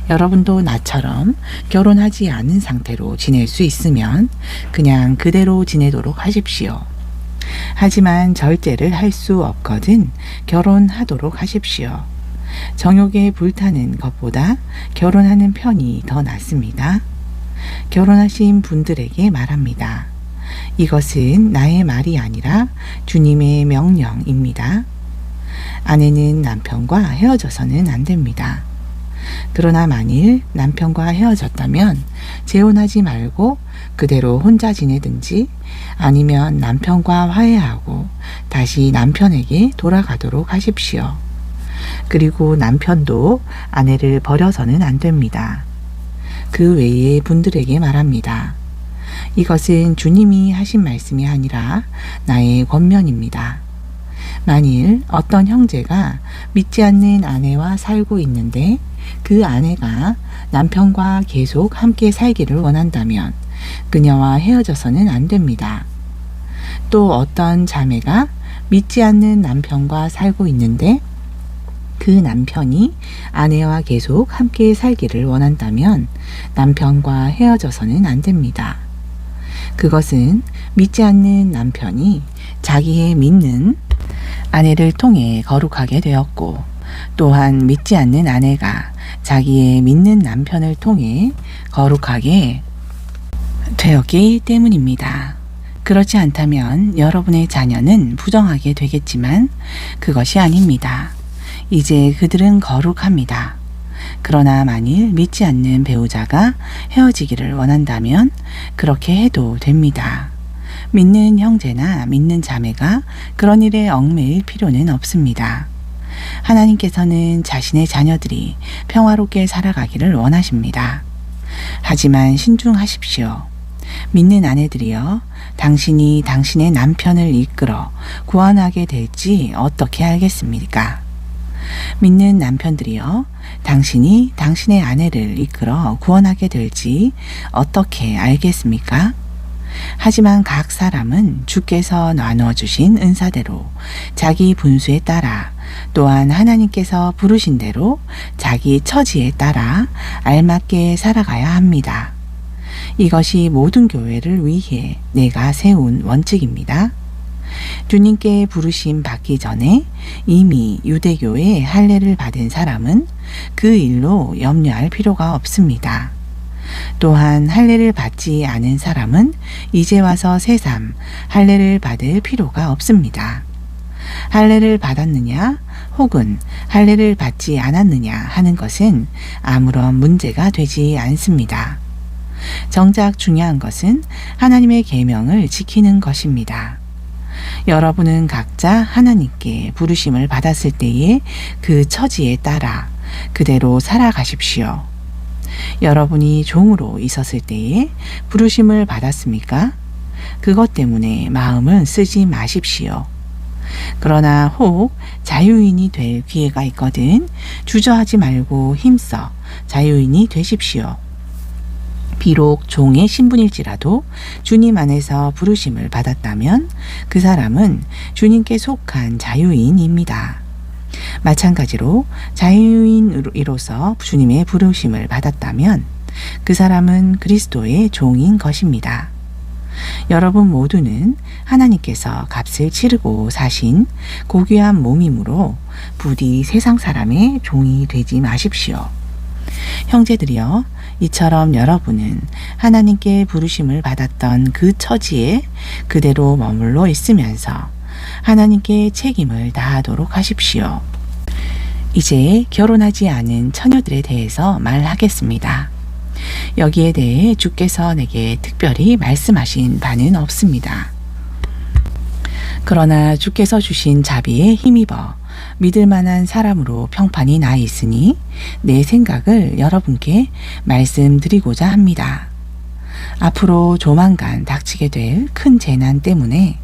여러분도 나처럼 결혼하지 않은 상태로 지낼 수 있으면 그냥 그대로 지내도록 하십시오. 하지만 절제를 할 수 없거든 결혼하도록 하십시오. 정욕에 불타는 것보다 결혼하는 편이 더 낫습니다. 결혼하신 분들에게 말합니다. 이것은 나의 말이 아니라 주님의 명령입니다. 아내는 남편과 헤어져서는 안 됩니다. 그러나 만일 남편과 헤어졌다면 재혼하지 말고 그대로 혼자 지내든지 아니면 남편과 화해하고 다시 남편에게 돌아가도록 하십시오. 그리고 남편도 아내를 버려서는 안 됩니다. 그 외의 분들에게 말합니다. 이것은 주님이 하신 말씀이 아니라 나의 권면입니다. 만일 어떤 형제가 믿지 않는 아내와 살고 있는데 그 아내가 남편과 계속 함께 살기를 원한다면 그녀와 헤어져서는 안 됩니다. 또 어떤 자매가 믿지 않는 남편과 살고 있는데 그 남편이 아내와 계속 함께 살기를 원한다면 남편과 헤어져서는 안 됩니다. 그것은 믿지 않는 남편이 자기의 믿는 아내를 통해 거룩하게 되었고 또한 믿지 않는 아내가 자기의 믿는 남편을 통해 거룩하게 되었기 때문입니다. 그렇지 않다면 여러분의 자녀는 부정하게 되겠지만 그것이 아닙니다. 이제 그들은 거룩합니다. 그러나 만일 믿지 않는 배우자가 헤어지기를 원한다면 그렇게 해도 됩니다. 믿는 형제나 믿는 자매가 그런 일에 얽매일 필요는 없습니다. 하나님께서는 자신의 자녀들이 평화롭게 살아가기를 원하십니다. 하지만 신중하십시오. 믿는 아내들이여, 당신이 당신의 남편을 이끌어 구원하게 될지 어떻게 알겠습니까? 믿는 남편들이여, 당신이 당신의 아내를 이끌어 구원하게 될지 어떻게 알겠습니까? 하지만 각 사람은 주께서 나누어 주신 은사대로 자기 분수에 따라 또한 하나님께서 부르신 대로 자기 처지에 따라 알맞게 살아가야 합니다. 이것이 모든 교회를 위해 내가 세운 원칙입니다. 주님께 부르심 받기 전에 이미 유대교의 할례를 받은 사람은 그 일로 염려할 필요가 없습니다. 또한 할례를 받지 않은 사람은 이제 와서 새삼 할례를 받을 필요가 없습니다. 할례를 받았느냐 혹은 할례를 받지 않았느냐 하는 것은 아무런 문제가 되지 않습니다. 정작 중요한 것은 하나님의 계명을 지키는 것입니다. 여러분은 각자 하나님께 부르심을 받았을 때에 그 처지에 따라 그대로 살아가십시오. 여러분이 종으로 있었을 때에 부르심을 받았습니까? 그것 때문에 마음을 쓰지 마십시오. 그러나 혹 자유인이 될 기회가 있거든 주저하지 말고 힘써 자유인이 되십시오. 비록 종의 신분일지라도 주님 안에서 부르심을 받았다면 그 사람은 주님께 속한 자유인입니다. 마찬가지로 자유인으로서 주님의 부르심을 받았다면 그 사람은 그리스도의 종인 것입니다. 여러분 모두는 하나님께서 값을 치르고 사신 고귀한 몸이므로 부디 세상 사람의 종이 되지 마십시오. 형제들이여, 이처럼 여러분은 하나님께 부르심을 받았던 그 처지에 그대로 머물러 있으면서 하나님께 책임을 다하도록 하십시오. 이제 결혼하지 않은 처녀들에 대해서 말하겠습니다. 여기에 대해 주께서 내게 특별히 말씀하신 바는 없습니다. 그러나 주께서 주신 자비에 힘입어 믿을 만한 사람으로 평판이 나 있으니 내 생각을 여러분께 말씀드리고자 합니다. 앞으로 조만간 닥치게 될 큰 재난 때문에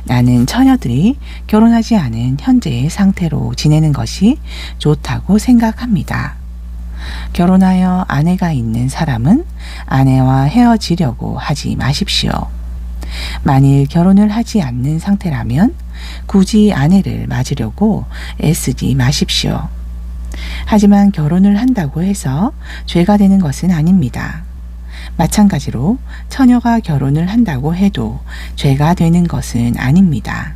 나는 처녀들이 결혼하지 않은 현재의 상태로 지내는 것이 좋다고 생각합니다. 결혼하여 아내가 있는 사람은 아내와 헤어지려고 하지 마십시오. 만일 결혼을 하지 않는 상태라면 굳이 아내를 맞으려고 애쓰지 마십시오. 하지만 결혼을 한다고 해서 죄가 되는 것은 아닙니다. 마찬가지로 처녀가 결혼을 한다고 해도 죄가 되는 것은 아닙니다.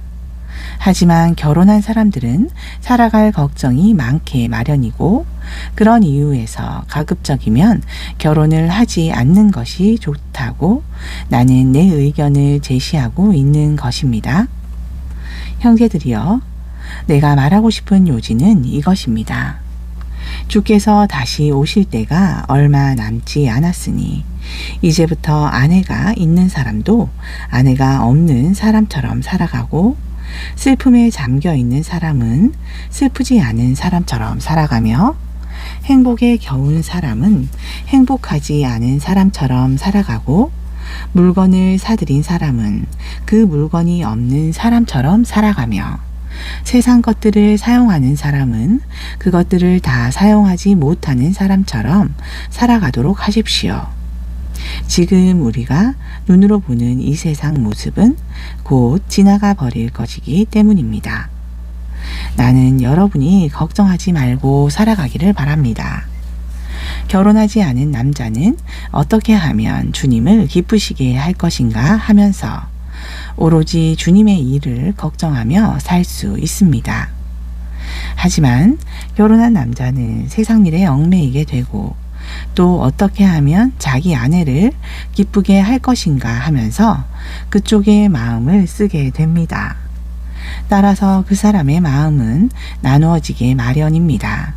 하지만 결혼한 사람들은 살아갈 걱정이 많게 마련이고 그런 이유에서 가급적이면 결혼을 하지 않는 것이 좋다고 나는 내 의견을 제시하고 있는 것입니다. 형제들이여, 내가 말하고 싶은 요지는 이것입니다. 주께서 다시 오실 때가 얼마 남지 않았으니 이제부터 아내가 있는 사람도 아내가 없는 사람처럼 살아가고 슬픔에 잠겨 있는 사람은 슬프지 않은 사람처럼 살아가며 행복에 겨운 사람은 행복하지 않은 사람처럼 살아가고 물건을 사들인 사람은 그 물건이 없는 사람처럼 살아가며 세상 것들을 사용하는 사람은 그것들을 다 사용하지 못하는 사람처럼 살아가도록 하십시오. 지금 우리가 눈으로 보는 이 세상 모습은 곧 지나가 버릴 것이기 때문입니다. 나는 여러분이 걱정하지 말고 살아가기를 바랍니다. 결혼하지 않은 남자는 어떻게 하면 주님을 기쁘시게 할 것인가 하면서 오로지 주님의 일을 걱정하며 살 수 있습니다. 하지만 결혼한 남자는 세상 일에 얽매이게 되고 또 어떻게 하면 자기 아내를 기쁘게 할 것인가 하면서 그쪽에 마음을 쓰게 됩니다. 따라서 그 사람의 마음은 나누어지게 마련입니다.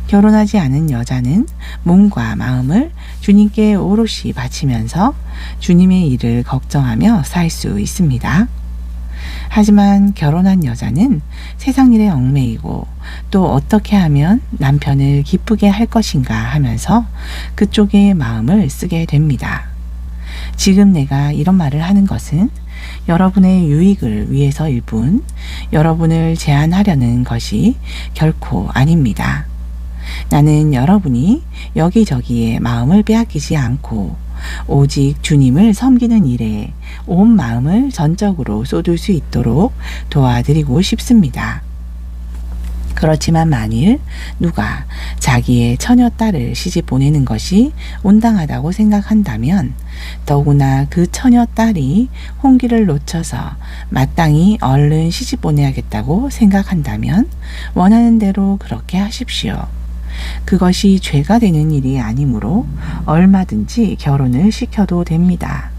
결혼하지 않은 여자는 몸과 마음을 주님께 오롯이 바치면서 주님의 일을 걱정하며 살 수 있습니다. 하지만 결혼한 여자는 세상 일에 얽매이고 또 어떻게 하면 남편을 기쁘게 할 것인가 하면서 그쪽에 마음을 쓰게 됩니다. 지금 내가 이런 말을 하는 것은 여러분의 유익을 위해서일 뿐 여러분을 제한하려는 것이 결코 아닙니다. 나는 여러분이 여기저기에 마음을 빼앗기지 않고 오직 주님을 섬기는 일에 온 마음을 전적으로 쏟을 수 있도록 도와드리고 싶습니다. 그렇지만 만일 누가 자기의 처녀 딸을 시집 보내는 것이 온당하다고 생각한다면 더구나 그 처녀 딸이 홍기를 놓쳐서 마땅히 얼른 시집 보내야겠다고 생각한다면 원하는 대로 그렇게 하십시오. 그것이 죄가 되는 일이 아니므로 얼마든지 결혼을 시켜도 됩니다.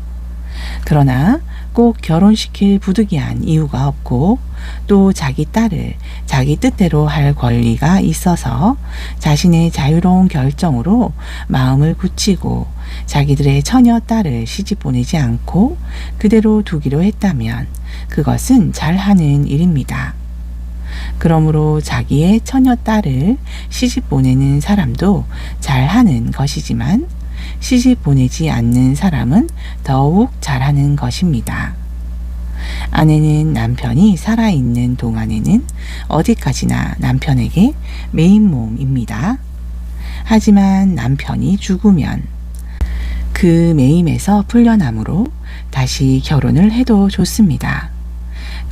그러나 꼭 결혼시킬 부득이한 이유가 없고 또 자기 딸을 자기 뜻대로 할 권리가 있어서 자신의 자유로운 결정으로 마음을 굳히고 자기들의 처녀 딸을 시집 보내지 않고 그대로 두기로 했다면 그것은 잘하는 일입니다. 그러므로 자기의 처녀 딸을 시집 보내는 사람도 잘하는 것이지만 시집 보내지 않는 사람은 더욱 잘하는 것입니다. 아내는 남편이 살아있는 동안에는 어디까지나 남편에게 매임몸입니다. 하지만 남편이 죽으면 그 매임에서 풀려나므로 다시 결혼을 해도 좋습니다.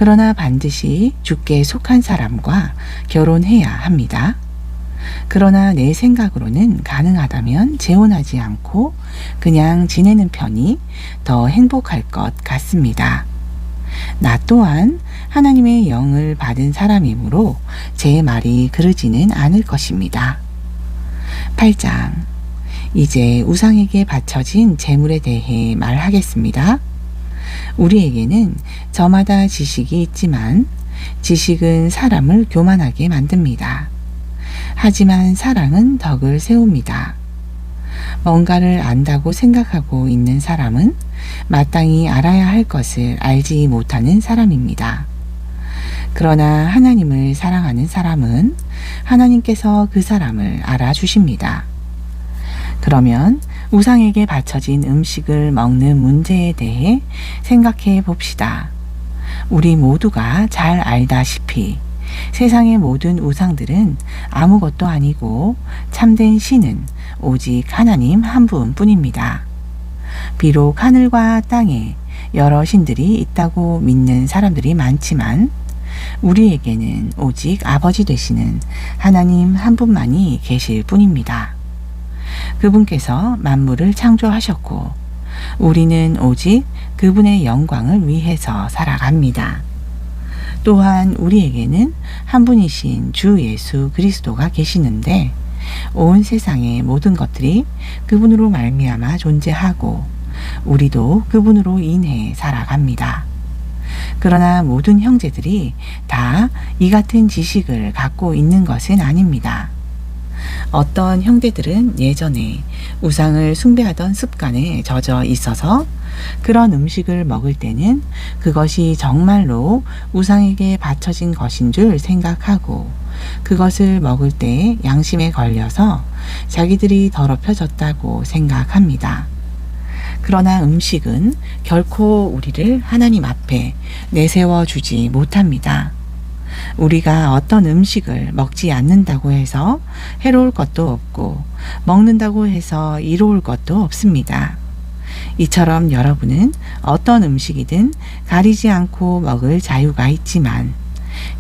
그러나 반드시 주께 속한 사람과 결혼해야 합니다. 그러나 내 생각으로는 가능하다면 재혼하지 않고 그냥 지내는 편이 더 행복할 것 같습니다. 나 또한 하나님의 영을 받은 사람이므로 제 말이 그르지는 않을 것입니다. 8장. 이제 우상에게 바쳐진 제물에 대해 말하겠습니다. 우리에게는 저마다 지식이 있지만 지식은 사람을 교만하게 만듭니다. 하지만 사랑은 덕을 세웁니다. 뭔가를 안다고 생각하고 있는 사람은 마땅히 알아야 할 것을 알지 못하는 사람입니다. 그러나 하나님을 사랑하는 사람은 하나님께서 그 사람을 알아주십니다. 그러면 우상에게 바쳐진 음식을 먹는 문제에 대해 생각해 봅시다. 우리 모두가 잘 알다시피 세상의 모든 우상들은 아무것도 아니고 참된 신은 오직 하나님 한 분뿐입니다. 비록 하늘과 땅에 여러 신들이 있다고 믿는 사람들이 많지만 우리에게는 오직 아버지 되시는 하나님 한 분만이 계실 뿐입니다. 그분께서 만물을 창조하셨고 우리는 오직 그분의 영광을 위해서 살아갑니다. 또한 우리에게는 한 분이신 주 예수 그리스도가 계시는데 온 세상의 모든 것들이 그분으로 말미암아 존재하고 우리도 그분으로 인해 살아갑니다. 그러나 모든 형제들이 다 이 같은 지식을 갖고 있는 것은 아닙니다. 어떤 형제들은 예전에 우상을 숭배하던 습관에 젖어 있어서 그런 음식을 먹을 때는 그것이 정말로 우상에게 바쳐진 것인 줄 생각하고 그것을 먹을 때 양심에 걸려서 자기들이 더럽혀졌다고 생각합니다. 그러나 음식은 결코 우리를 하나님 앞에 내세워 주지 못합니다. 우리가 어떤 음식을 먹지 않는다고 해서 해로울 것도 없고 먹는다고 해서 이로울 것도 없습니다. 이처럼 여러분은 어떤 음식이든 가리지 않고 먹을 자유가 있지만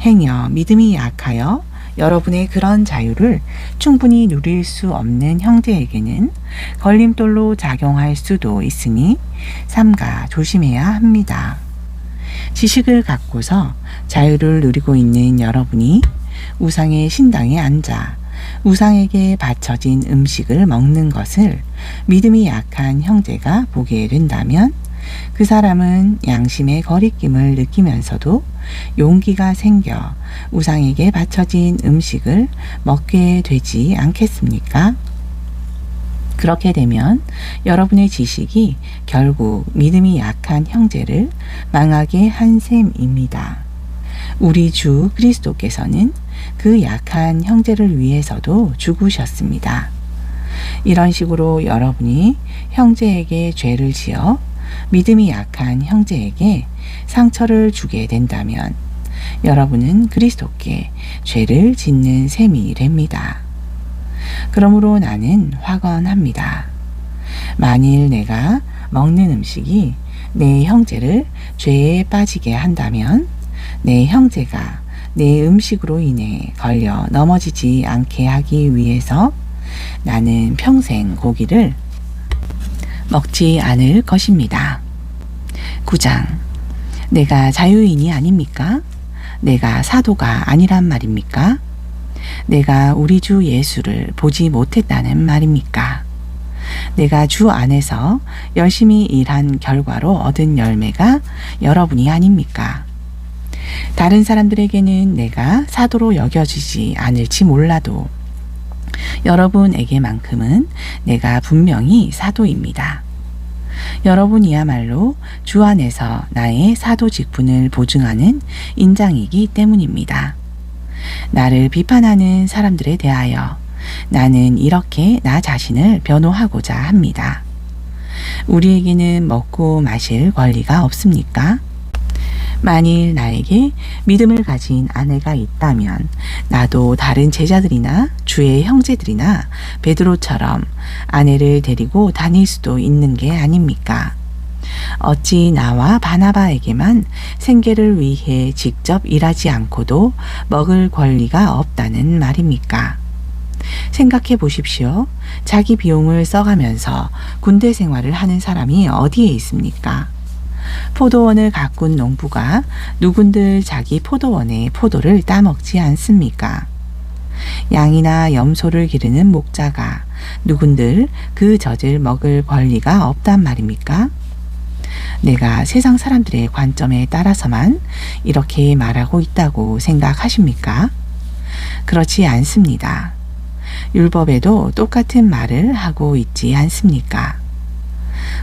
행여 믿음이 약하여 여러분의 그런 자유를 충분히 누릴 수 없는 형제에게는 걸림돌로 작용할 수도 있으니 삼가 조심해야 합니다. 지식을 갖고서 자유를 누리고 있는 여러분이 우상의 신당에 앉아 우상에게 바쳐진 음식을 먹는 것을 믿음이 약한 형제가 보게 된다면 그 사람은 양심의 거리낌을 느끼면서도 용기가 생겨 우상에게 바쳐진 음식을 먹게 되지 않겠습니까? 그렇게 되면 여러분의 지식이 결국 믿음이 약한 형제를 망하게 한 셈입니다. 우리 주 그리스도께서는 그 약한 형제를 위해서도 죽으셨습니다. 이런 식으로 여러분이 형제에게 죄를 지어 믿음이 약한 형제에게 상처를 주게 된다면 여러분은 그리스도께 죄를 짓는 셈이 됩니다. 그러므로 나는 확언합니다. 만일 내가 먹는 음식이 내 형제를 죄에 빠지게 한다면 내 형제가 내 음식으로 인해 걸려 넘어지지 않게 하기 위해서 나는 평생 고기를 먹지 않을 것입니다. 9장. 내가 자유인이 아닙니까? 내가 사도가 아니란 말입니까? 내가 우리 주 예수를 보지 못했다는 말입니까? 내가 주 안에서 열심히 일한 결과로 얻은 열매가 여러분이 아닙니까? 다른 사람들에게는 내가 사도로 여겨지지 않을지 몰라도 여러분에게만큼은 내가 분명히 사도입니다. 여러분이야말로 주 안에서 나의 사도 직분을 보증하는 인장이기 때문입니다. 나를 비판하는 사람들에 대하여 나는 이렇게 나 자신을 변호하고자 합니다. 우리에게는 먹고 마실 권리가 없습니까? 만일 나에게 믿음을 가진 아내가 있다면 나도 다른 제자들이나 주의 형제들이나 베드로처럼 아내를 데리고 다닐 수도 있는 게 아닙니까? 어찌 나와 바나바에게만 생계를 위해 직접 일하지 않고도 먹을 권리가 없다는 말입니까? 생각해 보십시오. 자기 비용을 써가면서 군대 생활을 하는 사람이 어디에 있습니까? 포도원을 가꾼 농부가 누군들 자기 포도원의 포도를 따먹지 않습니까? 양이나 염소를 기르는 목자가 누군들 그 젖을 먹을 권리가 없단 말입니까? 내가 세상 사람들의 관점에 따라서만 이렇게 말하고 있다고 생각하십니까? 그렇지 않습니다. 율법에도 똑같은 말을 하고 있지 않습니까?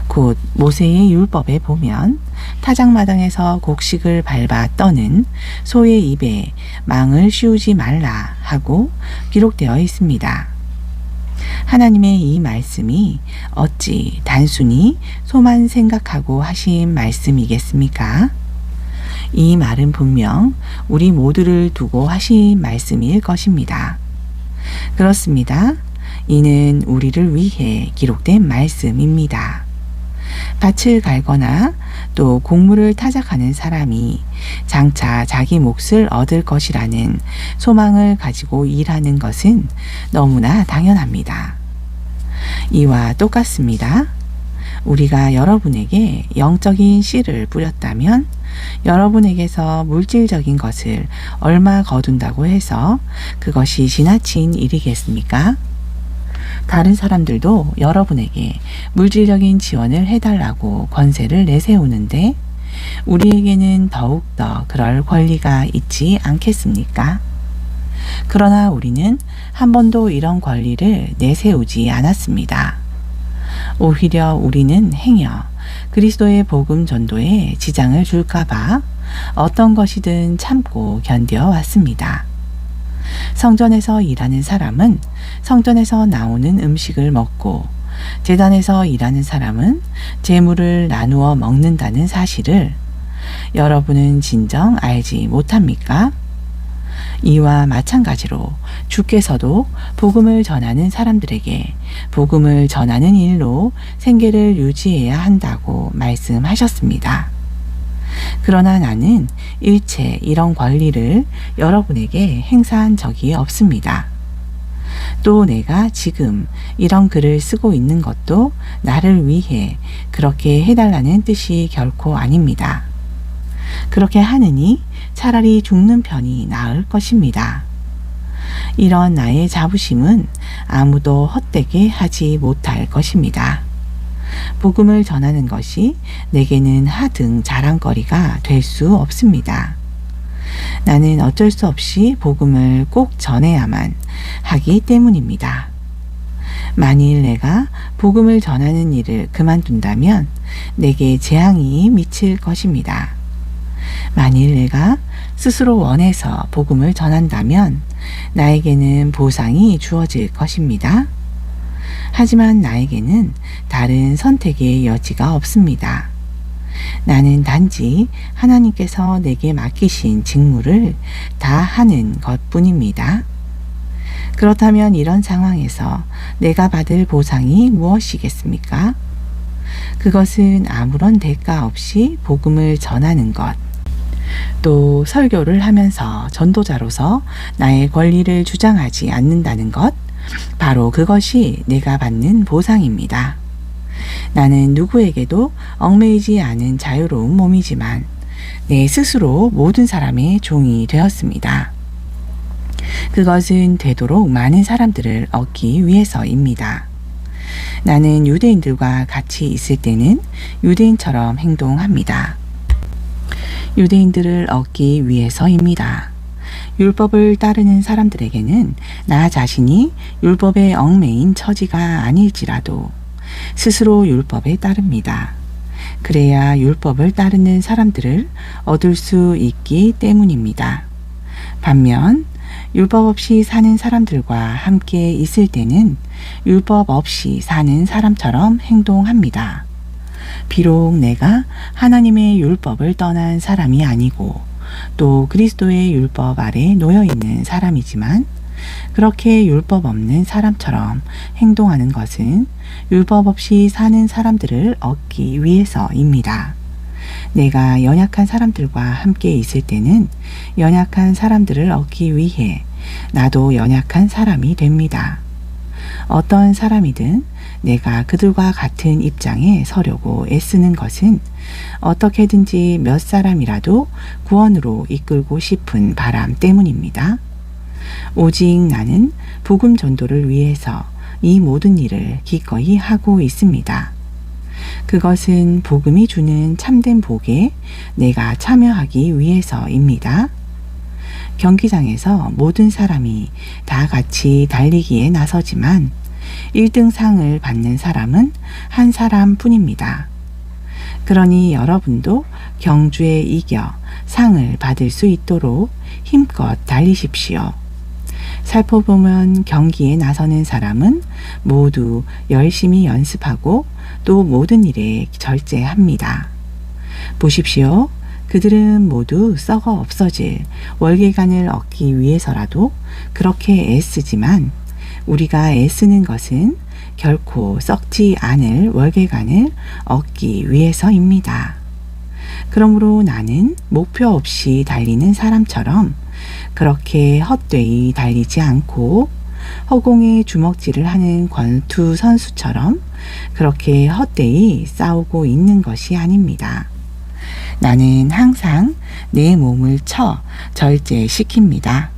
곧 모세의 율법에 보면 타작마당에서 곡식을 밟아 떠는 소의 입에 망을 씌우지 말라 하고 기록되어 있습니다. 하나님의 이 말씀이 어찌 단순히 소만 생각하고 하신 말씀이겠습니까? 이 말은 분명 우리 모두를 두고 하신 말씀일 것입니다. 그렇습니다. 이는 우리를 위해 기록된 말씀입니다. 밭을 갈거나 또 곡물을 타작하는 사람이 장차 자기 몫을 얻을 것이라는 소망을 가지고 일하는 것은 너무나 당연합니다. 이와 똑같습니다. 우리가 여러분에게 영적인 씨를 뿌렸다면 여러분에게서 물질적인 것을 얼마 거둔다고 해서 그것이 지나친 일이겠습니까? 다른 사람들도 여러분에게 물질적인 지원을 해달라고 권세를 내세우는데 우리에게는 더욱더 그럴 권리가 있지 않겠습니까? 그러나 우리는 한 번도 이런 권리를 내세우지 않았습니다. 오히려 우리는 행여 그리스도의 복음 전도에 지장을 줄까봐 어떤 것이든 참고 견뎌왔습니다. 성전에서 일하는 사람은 성전에서 나오는 음식을 먹고 제단에서 일하는 사람은 제물을 나누어 먹는다는 사실을 여러분은 진정 알지 못합니까? 이와 마찬가지로 주께서도 복음을 전하는 사람들에게 복음을 전하는 일로 생계를 유지해야 한다고 말씀하셨습니다. 그러나 나는 일체 이런 권리를 여러분에게 행사한 적이 없습니다. 또 내가 지금 이런 글을 쓰고 있는 것도 나를 위해 그렇게 해달라는 뜻이 결코 아닙니다. 그렇게 하느니 차라리 죽는 편이 나을 것입니다. 이런 나의 자부심은 아무도 헛되게 하지 못할 것입니다. 복음을 전하는 것이 내게는 하등 자랑거리가 될 수 없습니다. 나는 어쩔 수 없이 복음을 꼭 전해야만 하기 때문입니다. 만일 내가 복음을 전하는 일을 그만둔다면 내게 재앙이 미칠 것입니다. 만일 내가 스스로 원해서 복음을 전한다면 나에게는 보상이 주어질 것입니다. 하지만 나에게는 다른 선택의 여지가 없습니다. 나는 단지 하나님께서 내게 맡기신 직무를 다 하는 것뿐입니다. 그렇다면 이런 상황에서 내가 받을 보상이 무엇이겠습니까? 그것은 아무런 대가 없이 복음을 전하는 것, 또 설교를 하면서 전도자로서 나의 권리를 주장하지 않는다는 것, 바로 그것이 내가 받는 보상입니다. 나는 누구에게도 얽매이지 않은 자유로운 몸이지만 내 스스로 모든 사람의 종이 되었습니다. 그것은 되도록 많은 사람들을 얻기 위해서입니다. 나는 유대인들과 같이 있을 때는 유대인처럼 행동합니다. 유대인들을 얻기 위해서입니다. 율법을 따르는 사람들에게는 나 자신이 율법에 얽매인 처지가 아닐지라도 스스로 율법에 따릅니다. 그래야 율법을 따르는 사람들을 얻을 수 있기 때문입니다. 반면 율법 없이 사는 사람들과 함께 있을 때는 율법 없이 사는 사람처럼 행동합니다. 비록 내가 하나님의 율법을 떠난 사람이 아니고 또 그리스도의 율법 아래 놓여 있는 사람이지만 그렇게 율법 없는 사람처럼 행동하는 것은 율법 없이 사는 사람들을 얻기 위해서입니다. 내가 연약한 사람들과 함께 있을 때는 연약한 사람들을 얻기 위해 나도 연약한 사람이 됩니다. 어떤 사람이든 내가 그들과 같은 입장에 서려고 애쓰는 것은 어떻게든지 몇 사람이라도 구원으로 이끌고 싶은 바람 때문입니다. 오직 나는 복음 전도를 위해서 이 모든 일을 기꺼이 하고 있습니다. 그것은 복음이 주는 참된 복에 내가 참여하기 위해서입니다. 경기장에서 모든 사람이 다 같이 달리기에 나서지만 1등 상을 받는 사람은 한 사람뿐입니다. 그러니 여러분도 경주에 이겨 상을 받을 수 있도록 힘껏 달리십시오. 살펴보면 경기에 나서는 사람은 모두 열심히 연습하고 또 모든 일에 절제합니다. 보십시오. 그들은 모두 썩어 없어질 월계관을 얻기 위해서라도 그렇게 애쓰지만 우리가 애쓰는 것은 결코 썩지 않을 월계관을 얻기 위해서입니다. 그러므로 나는 목표 없이 달리는 사람처럼 그렇게 헛되이 달리지 않고 허공에 주먹질을 하는 권투 선수처럼 그렇게 헛되이 싸우고 있는 것이 아닙니다. 나는 항상 내 몸을 쳐 절제시킵니다.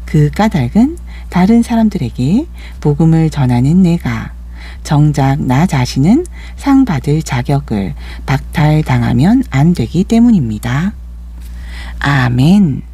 그 까닭은 다른 사람들에게 복음을 전하는 내가 정작 나 자신은 상 받을 자격을 박탈당하면 안 되기 때문입니다. 아멘.